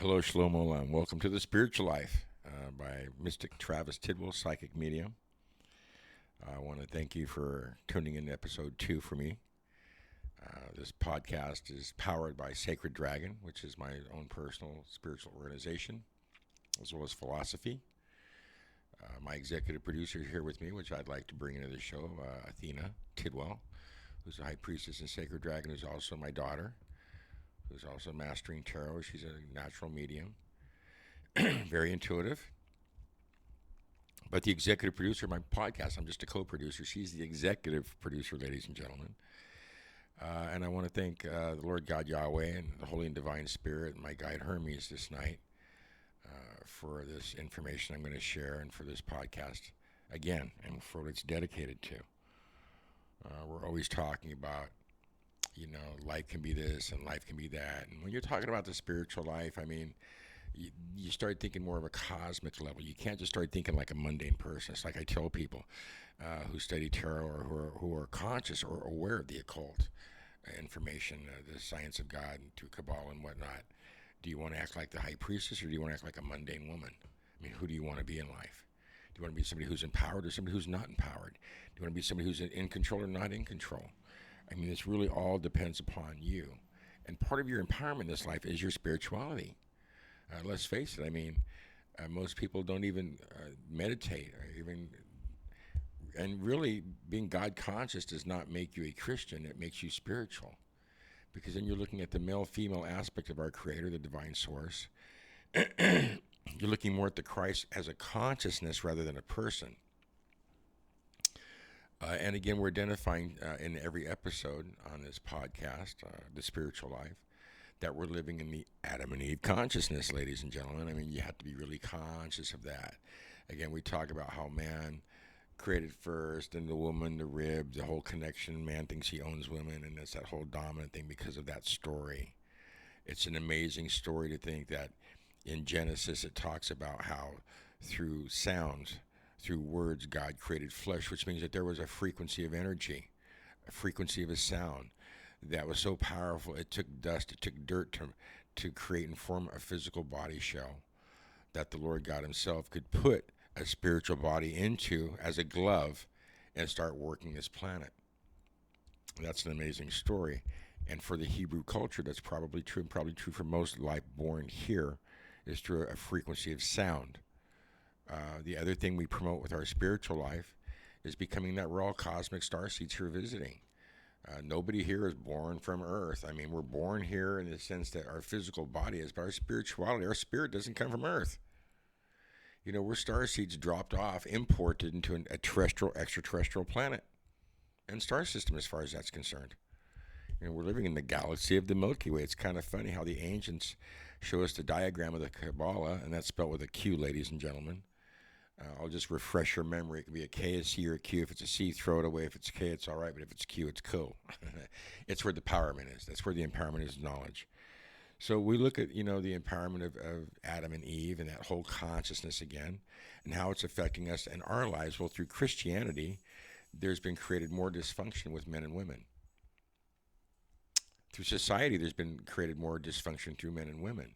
Hello, Shlomo, and welcome to the Spiritual Life by Mystic Travis Tidwell, Psychic Medium. I want to thank you for tuning in to episode 2 for me. This podcast is powered by SacredDragon, which is my own personal spiritual organization, as well as philosophy. My executive producer is here with me, which I'd like to bring into the show, Athena Tidwell, who's a high priestess in SacredDragon, who's also my daughter, who's also mastering tarot. She's a natural medium, very intuitive. But the executive producer of my podcast, I'm just a co-producer. She's the executive producer, ladies and gentlemen. And I want to thank the Lord God Yahweh and the Holy and Divine Spirit and my guide Hermes this night for this information I'm going to share and for this podcast again and for what it's dedicated to. We're always talking about, life can be this and life can be that. And when you're talking about the spiritual life, I mean, you start thinking more of a cosmic level. You can't just start thinking like a mundane person. It's like I tell people who study tarot or who are conscious or aware of the occult information, the science of God and through Kabbalah and whatnot. Do you want to act like the high priestess or do you want to act like a mundane woman? I mean, who do you want to be in life? Do you want to be somebody who's empowered or somebody who's not empowered? Do you want to be somebody who's in control or not in control? I mean, this really all depends upon you. And part of your empowerment in this life is your spirituality. Let's face it, I mean, most people don't even meditate or even, and really being God conscious does not make you a Christian, it makes you spiritual. Because then you're looking at the male-female aspect of our Creator, the divine source. You're looking more at the Christ as a consciousness rather than a person. And again, we're identifying in every episode on this podcast, The Spiritual Life, that we're living in the Adam and Eve consciousness, ladies and gentlemen. I mean, you have to be really conscious of that. Again, we talk about how man created first, and the woman, the rib, the whole connection. Man thinks he owns women, and it's that whole dominant thing because of that story. It's an amazing story to think that in Genesis it talks about how through sounds, through words, God created flesh, which means that there was a frequency of energy, a frequency of a sound that was so powerful it took dust, it took dirt to create and form a physical body shell that the Lord God himself could put a spiritual body into as a glove and start working this planet. That's an amazing story. And for the Hebrew culture, that's probably true for most life born here, is through a frequency of sound. The other thing we promote with our spiritual life is becoming that we're all cosmic starseeds here visiting. Nobody here is born from Earth. I mean, we're born here in the sense that our physical body is, but our spirituality, our spirit doesn't come from Earth. We're starseeds dropped off, imported into a terrestrial, extraterrestrial planet and star system as far as that's concerned. We're living in the galaxy of the Milky Way. It's kind of funny how the ancients show us the diagram of the Kabbalah, and that's spelled with a Q, ladies and gentlemen. I'll just refresh your memory. It can be a K, a C, or a Q. If it's a C, throw it away. If it's K, it's all right. But if it's Q, it's cool. It's where the empowerment is. That's where the empowerment is, knowledge. So we look at, the empowerment of Adam and Eve and that whole consciousness again and how it's affecting us in our lives. Well, through Christianity, there's been created more dysfunction with men and women. Through society, there's been created more dysfunction through men and women.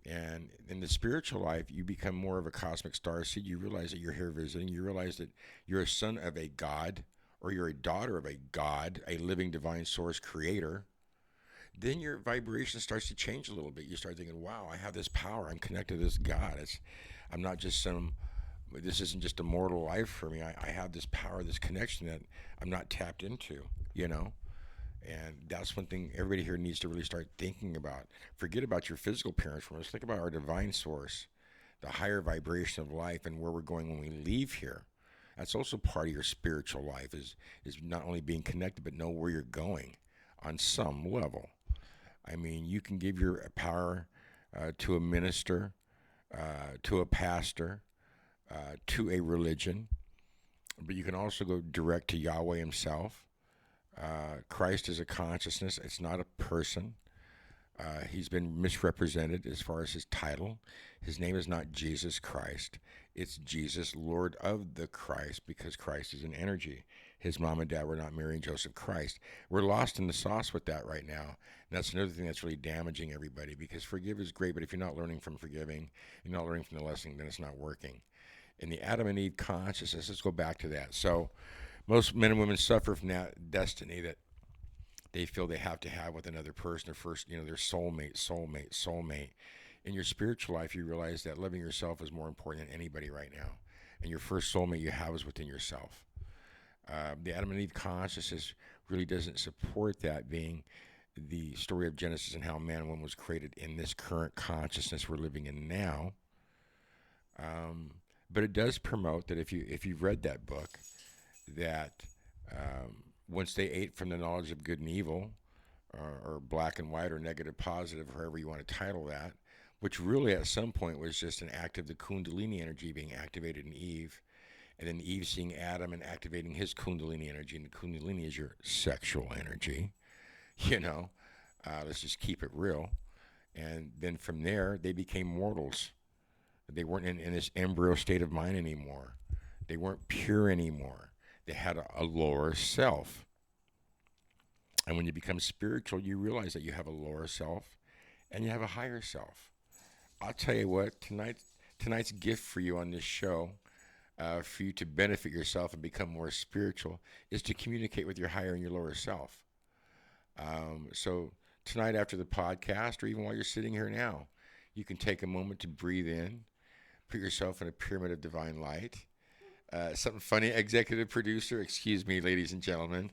And in the spiritual life, you become more of a cosmic starseed. You realize that you're here visiting. You realize that you're a son of a God, or you're a daughter of a God, a living divine source creator. Then your vibration starts to change a little bit. You start thinking, wow, I have this power. I'm connected to this God. I'm not just this isn't just a mortal life for me. I have this power, this connection that I'm not tapped into, And that's one thing everybody here needs to really start thinking about. Forget about your physical appearance for us. Think about our divine source, the higher vibration of life and where we're going when we leave here. That's also part of your spiritual life is not only being connected, but know where you're going on some level. I mean, you can give your power to a minister, to a pastor, to a religion, but you can also go direct to Yahweh himself. Christ is a consciousness. It's not a person. He's been misrepresented as far as his title. His name is not Jesus Christ. It's Jesus, Lord of the Christ, because Christ is an energy. His mom and dad were not Mary and Joseph Christ. We're lost in the sauce with that right now. And that's another thing that's really damaging everybody, because forgive is great, but if you're not learning from forgiving, you're not learning from the lesson, then it's not working. In the Adam and Eve consciousness, let's go back to that. So most men and women suffer from that destiny that they feel they have to have with another person, their first, their soulmate. In your spiritual life, you realize that loving yourself is more important than anybody right now. And your first soulmate you have is within yourself. The Adam and Eve consciousness really doesn't support that being the story of Genesis and how man and woman was created in this current consciousness we're living in now. But it does promote that if you've read that book, that once they ate from the knowledge of good and evil, or black and white, or negative, positive, however you want to title that, which really at some point was just an act of the Kundalini energy being activated in Eve, and then Eve seeing Adam and activating his Kundalini energy, and the Kundalini is your sexual energy, let's just keep it real. And then from there, they became mortals. They weren't in this embryo state of mind anymore. They weren't pure anymore. They had a lower self. And when you become spiritual, you realize that you have a lower self and you have a higher self. I'll tell you what, tonight's gift for you on this show, for you to benefit yourself and become more spiritual, is to communicate with your higher and your lower self. So tonight after the podcast, or even while you're sitting here now, you can take a moment to breathe in, put yourself in a pyramid of divine light. Something funny, executive producer, excuse me, ladies and gentlemen.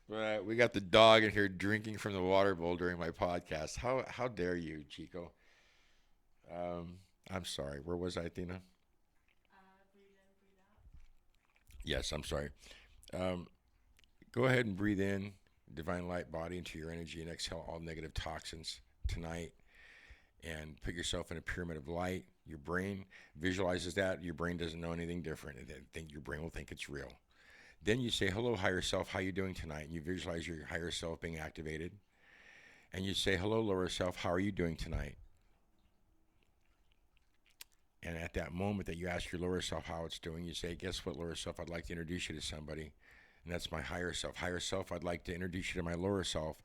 We got the dog in here drinking from the water bowl during my podcast. How dare you, Chico? I'm sorry. Where was I, Athena? Breathe in, breathe out. Yes, I'm sorry. Go ahead and breathe in divine light body into your energy and exhale all negative toxins tonight. And put yourself in a pyramid of light. Your brain visualizes that. Your brain doesn't know anything different. And your brain will think it's real. Then you say, hello, higher self, how you doing tonight? And you visualize your higher self being activated. And you say, hello, lower self, how are you doing tonight? And at that moment that you ask your lower self how it's doing, you say, guess what, lower self, I'd like to introduce you to somebody. And that's my higher self. Higher self, I'd like to introduce you to my lower self.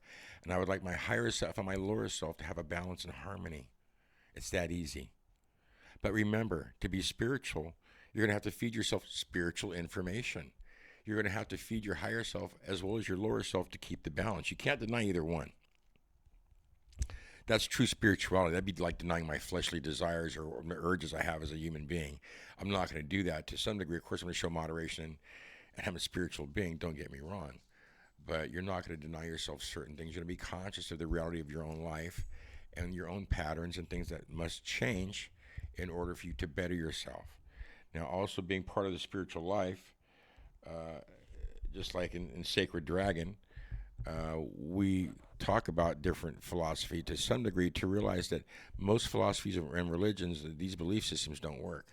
And I would like my higher self and my lower self to have a balance and harmony. It's that easy. But remember, to be spiritual, you're going to have to feed yourself spiritual information. You're going to have to feed your higher self as well as your lower self to keep the balance. You can't deny either one. That's true spirituality. That'd be like denying my fleshly desires or the urges I have as a human being. I'm not going to do that. To some degree, of course, I'm going to show moderation and I'm a spiritual being, don't get me wrong. But you're not going to deny yourself certain things. You're going to be conscious of the reality of your own life and your own patterns and things that must change in order for you to better yourself. Now, also being part of the spiritual life, just like in SacredDragon, we talk about different philosophy to some degree to realize that most philosophies and religions, these belief systems don't work.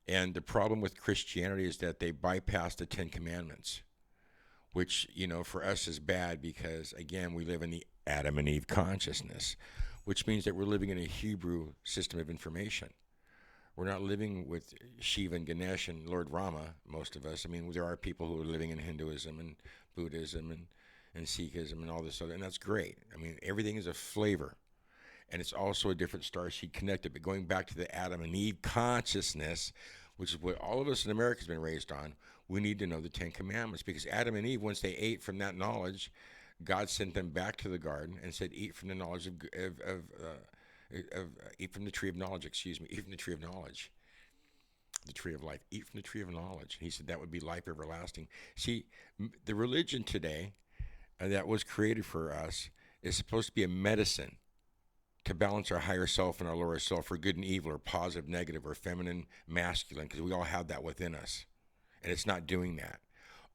And the problem with Christianity is that they bypass the Ten Commandments, which, for us is bad because, again, we live in the Adam and Eve consciousness, which means that we're living in a Hebrew system of information. We're not living with Shiva and Ganesh and Lord Rama, most of us. I mean, there are people who are living in Hinduism and Buddhism and Sikhism and all this other, and that's great. I mean, everything is a flavor, and it's also a different starseed connected. But going back to the Adam and Eve consciousness, which is what all of us in America has been raised on, we need to know the Ten Commandments, because Adam and Eve, once they ate from that knowledge, God sent them back to the garden and said, eat from the knowledge eat from the tree of knowledge, eat from the tree of knowledge, the tree of life, eat from the tree of knowledge. He said that would be life everlasting. See, the religion today that was created for us is supposed to be a medicine to balance our higher self and our lower self, for good and evil, or positive, negative, or feminine, masculine, because we all have that within us. And it's not doing that.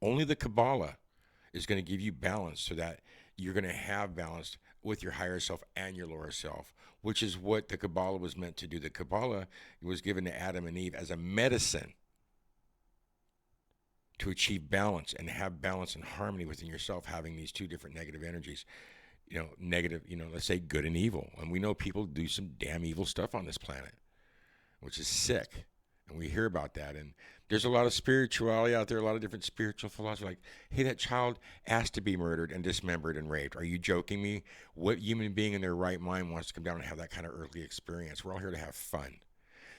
Only the Kabbalah is going to give you balance so that you're going to have balance with your higher self and your lower self, which is what the Kabbalah was meant to do. The Kabbalah was given to Adam and Eve as a medicine to achieve balance and have balance and harmony within yourself, having these two different negative energies. Negative, let's say good and evil. And we know people do some damn evil stuff on this planet. which is sick. And we hear about that. And there's a lot of spirituality out there, a lot of different spiritual philosophy. Like, hey, that child asked to be murdered and dismembered and raped. Are you joking me? What human being in their right mind wants to come down and have that kind of earthly experience? We're all here to have fun.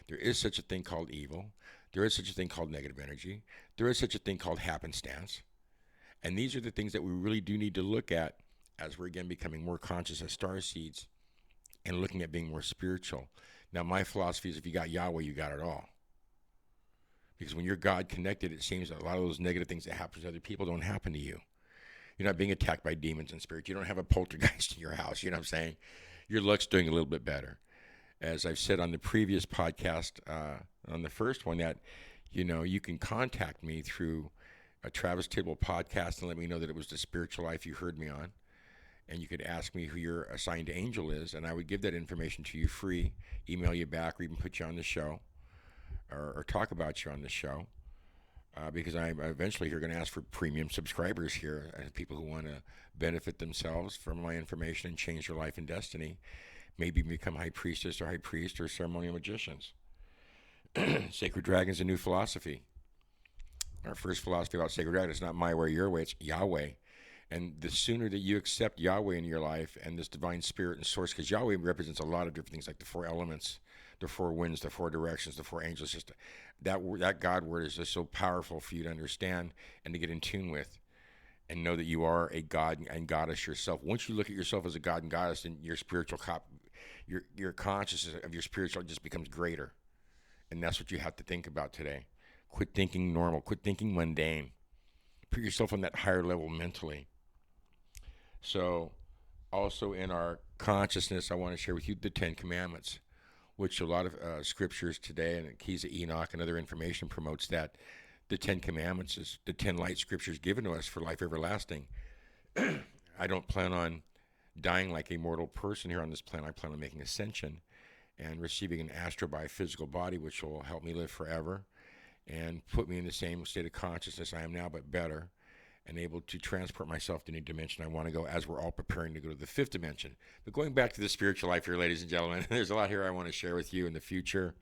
There is such a thing called evil. There is such a thing called negative energy. There is such a thing called happenstance. And these are the things that we really do need to look at as we're again becoming more conscious as star seeds and looking at being more spiritual. Now, my philosophy is if you got Yahweh, you got it all. Because when you're God connected, it seems that a lot of those negative things that happen to other people don't happen to you. You're not being attacked by demons and spirits. You don't have a poltergeist in your house. You know what I'm saying? Your luck's doing a little bit better. As I've said on the previous podcast, on the first one, that, you can contact me through a Travis Tidwell podcast and let me know that it was the spiritual life you heard me on. And you could ask me who your assigned angel is, and I would give that information to you free, email you back, or even put you on the show, or talk about you on the show. Because I'm eventually here going to ask for premium subscribers here, people who want to benefit themselves from my information and change their life and destiny. Maybe become high priestess or high priest or ceremonial magicians. Sacred Dragon is a new philosophy. Our first philosophy about Sacred Dragon is not my way, your way, it's Yahweh. And the sooner that you accept Yahweh in your life and this divine spirit and source, because Yahweh represents a lot of different things, like the four elements, the four winds, the four directions, the four angels. Just that God word is just so powerful for you to understand and to get in tune with, and know that you are a God and goddess yourself. Once you look at yourself as a God and goddess, then your spiritual your consciousness of your spiritual just becomes greater, and that's what you have to think about today. Quit thinking normal. Quit thinking mundane. Put yourself on that higher level mentally. So, also in our consciousness, I want to share with you the 10 Commandments, which a lot of scriptures today and Keys of Enoch and other information promotes that the 10 Commandments is the 10 light scriptures given to us for life everlasting. I don't plan on dying like a mortal person here on this planet. I plan on making ascension and receiving an astral biophysical body, which will help me live forever and put me in the same state of consciousness I am now, but better, and able to transport myself to a new dimension I want to go, as we're all preparing to go to the 5th dimension. But going back to the spiritual life here, ladies and gentlemen, there's a lot here I want to share with you in the future.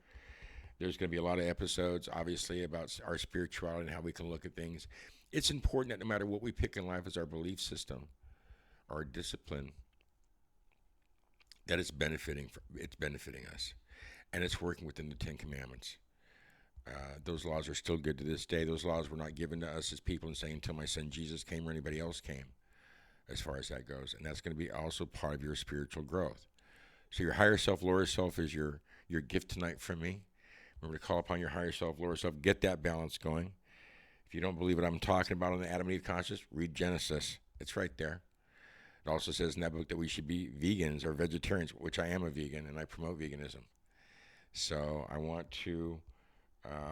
There's going to be a lot of episodes, obviously, about our spirituality and how we can look at things. It's important that no matter what we pick in life as our belief system, our discipline, that it's benefiting us, and it's working within the 10 Commandments. Those laws are still good to this day. Those laws were not given to us as people and saying until my son Jesus came or anybody else came, as far as that goes. And that's going to be also part of your spiritual growth. So your higher self, lower self is your gift tonight from me. Remember to call upon your higher self, lower self. Get that balance going. If you don't believe what I'm talking about on the Adam and Eve consciousness, read Genesis. It's right there. It also says in that book that we should be vegans or vegetarians, which I am a vegan, and I promote veganism. So I want to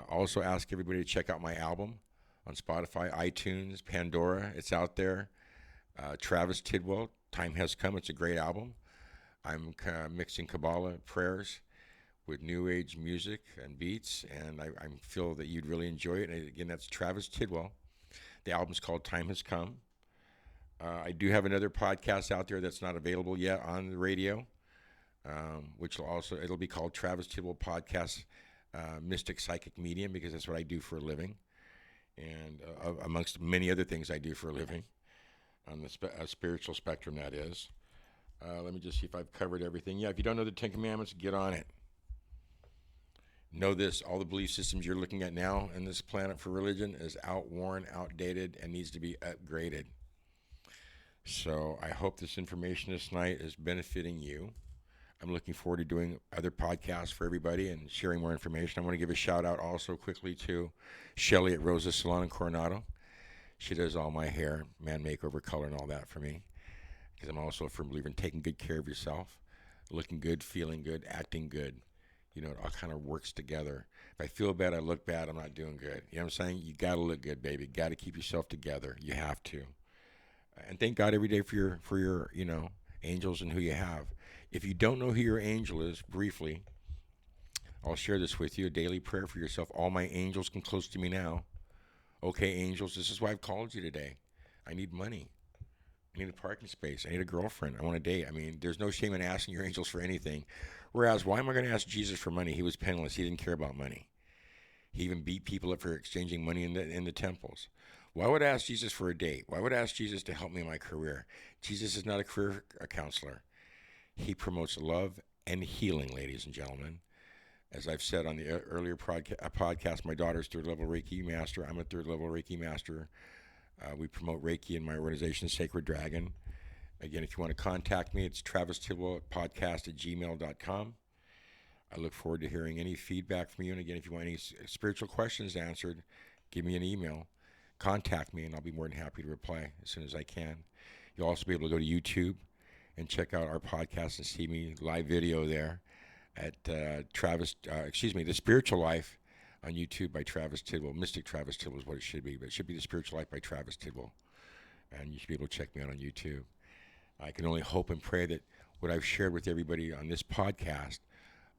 also ask everybody to check out my album on Spotify, iTunes, Pandora. It's out there. Travis Tidwell, Time Has Come. It's a great album. I'm mixing Kabbalah prayers with New Age music and beats, and I feel that you'd really enjoy it. And again, that's Travis Tidwell. The album's called Time Has Come. I do have another podcast out there that's not available yet on the radio, which it'll be called Travis Tidwell Podcast, Mystic Psychic Medium, because that's what I do for a living, and amongst many other things I do for a living on the spiritual spectrum, that is. Let me just see if I've covered everything. Yeah, if you don't know the 10 Commandments, get on it. Know this: all the belief systems you're looking at now in this planet for religion is outworn, outdated, and needs to be upgraded. So I hope this information this night is benefiting you. I'm looking forward to doing other podcasts for everybody and sharing more information. I want to give a shout out also quickly to Shelly at Rosa Salon in Coronado. She does all my hair, man makeover, color, and all that for me, because I'm also a firm believer in taking good care of yourself, looking good, feeling good, acting good. It all kind of works together. If I feel bad, I look bad, I'm not doing good. You know what I'm saying? You got to look good, baby. Got to keep yourself together. You have to. And thank God every day for your angels and who you have. If you don't know who your angel is, briefly, I'll share this with you, a daily prayer for yourself. All my angels come close to me now. Okay, angels, this is why I've called you today. I need money. I need a parking space. I need a girlfriend. I want to date. I mean, there's no shame in asking your angels for anything. Whereas, why am I going to ask Jesus for money? He was penniless. He didn't care about money. He even beat people up for exchanging money in the temples. Why would I ask Jesus for a date? Why would I ask Jesus to help me in my career? Jesus is not a career counselor. He promotes love and healing, ladies and gentlemen. As I've said on the earlier podcast, my daughter's third level Reiki master. I'm a third level Reiki master. We promote Reiki in my organization, SacredDragon. Again, if you want to contact me, it's travistidwell@podcast@gmail.com. I look forward to hearing any feedback from you. And again, if you want any spiritual questions answered, give me an email. Contact me, and I'll be more than happy to reply as soon as I can. You'll also be able to go to YouTube and check out our podcast and see me live video there at The Spiritual Life on YouTube by Travis Tidwell. Mystic Travis Tidwell is what it should be, but it should be The Spiritual Life by Travis Tidwell. And you should be able to check me out on YouTube. I can only hope and pray that what I've shared with everybody on this podcast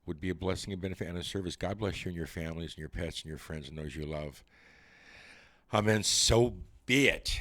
would be a blessing, a benefit, and a service. God bless you and your families and your pets and your friends and those you love. Amen. So be it.